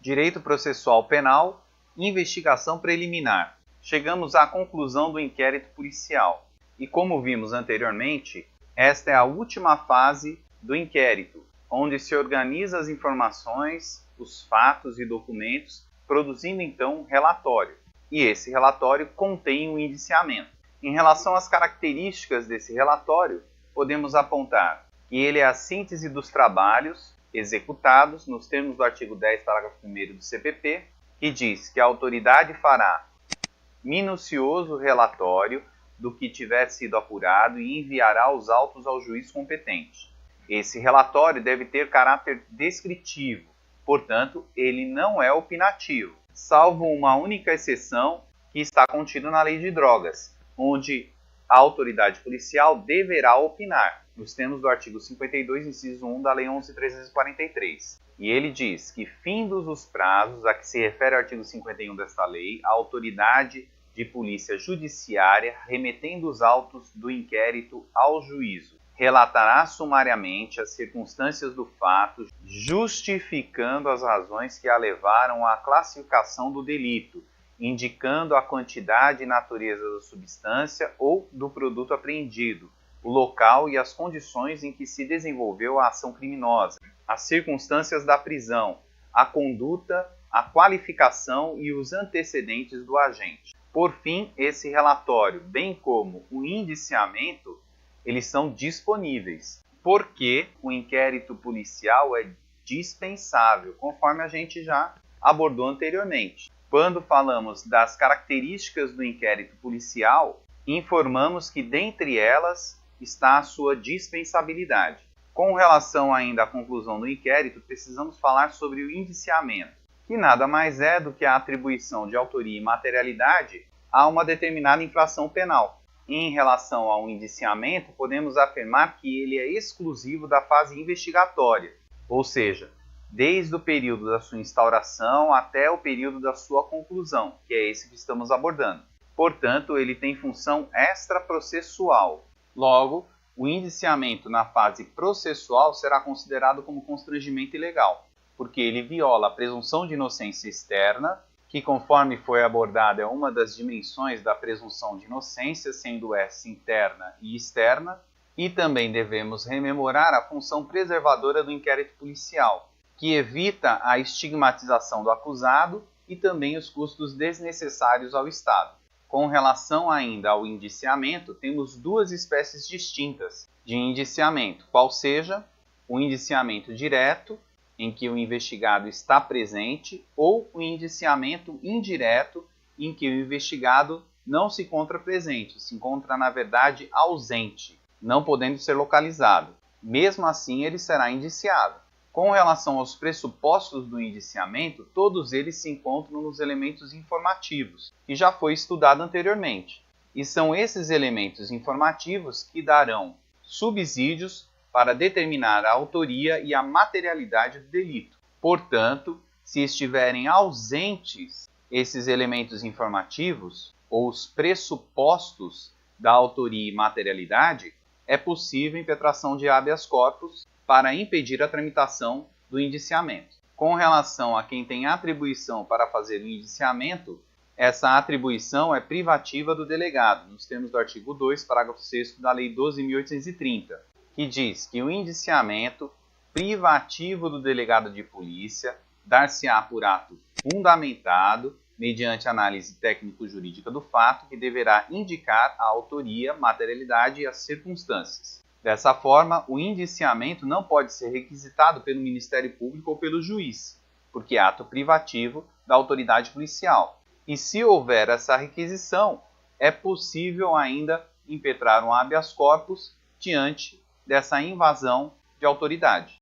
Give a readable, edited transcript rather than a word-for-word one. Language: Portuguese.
Direito processual penal, investigação preliminar. Chegamos à conclusão do inquérito policial. E como vimos anteriormente, esta é a última fase do inquérito, onde se organiza as informações, os fatos e documentos, produzindo então um relatório. E esse relatório contém um indiciamento. Em relação às características desse relatório, podemos apontar que ele é a síntese dos trabalhos executados nos termos do artigo 10, parágrafo 1º do CPP, que diz que a autoridade fará minucioso relatório do que tiver sido apurado e enviará os autos ao juiz competente. Esse relatório deve ter caráter descritivo, portanto, ele não é opinativo, salvo uma única exceção que está contida na Lei de Drogas, onde a autoridade policial deverá opinar, nos termos do artigo 52, inciso 1 da Lei 11.343. E ele diz que, findos os prazos a que se refere o artigo 51 desta lei, a autoridade de polícia judiciária, remetendo os autos do inquérito ao juízo, relatará sumariamente as circunstâncias do fato, justificando as razões que a levaram à classificação do delito, indicando a quantidade e natureza da substância ou do produto apreendido, o local e as condições em que se desenvolveu a ação criminosa, as circunstâncias da prisão, a conduta, a qualificação e os antecedentes do agente. Por fim, esse relatório, bem como o indiciamento, eles são disponíveis, porque o inquérito policial é dispensável, conforme a gente já abordou anteriormente. Quando falamos das características do inquérito policial, informamos que dentre elas está a sua dispensabilidade. Com relação ainda à conclusão do inquérito, precisamos falar sobre o indiciamento, que nada mais é do que a atribuição de autoria e materialidade a uma determinada infração penal. Em relação ao indiciamento, podemos afirmar que ele é exclusivo da fase investigatória, ou seja, desde o período da sua instauração até o período da sua conclusão, que é esse que estamos abordando. Portanto, ele tem função extraprocessual. Logo, o indiciamento na fase processual será considerado como constrangimento ilegal, porque ele viola a presunção de inocência externa, que conforme foi abordada é uma das dimensões da presunção de inocência, sendo essa interna e externa, e também devemos rememorar a função preservadora do inquérito policial, que evita a estigmatização do acusado e também os custos desnecessários ao Estado. Com relação ainda ao indiciamento, temos duas espécies distintas de indiciamento, qual seja o indiciamento direto, em que o investigado está presente, ou o indiciamento indireto, em que o investigado não se encontra presente, se encontra, na verdade, ausente, não podendo ser localizado. Mesmo assim, ele será indiciado. Com relação aos pressupostos do indiciamento, todos eles se encontram nos elementos informativos, que já foi estudado anteriormente. E são esses elementos informativos que darão subsídios para determinar a autoria e a materialidade do delito. Portanto, se estiverem ausentes esses elementos informativos, ou os pressupostos da autoria e materialidade, é possível impetração de habeas corpus para impedir a tramitação do indiciamento. Com relação a quem tem atribuição para fazer o indiciamento, essa atribuição é privativa do delegado, nos termos do artigo 2, parágrafo 6º da Lei 12.830, que diz que o indiciamento privativo do delegado de polícia dar-se-á por ato fundamentado, mediante análise técnico-jurídica do fato, que deverá indicar a autoria, materialidade e as circunstâncias. Dessa forma, o indiciamento não pode ser requisitado pelo Ministério Público ou pelo juiz, porque é ato privativo da autoridade policial. E se houver essa requisição, é possível ainda impetrar um habeas corpus diante dessa invasão de autoridade.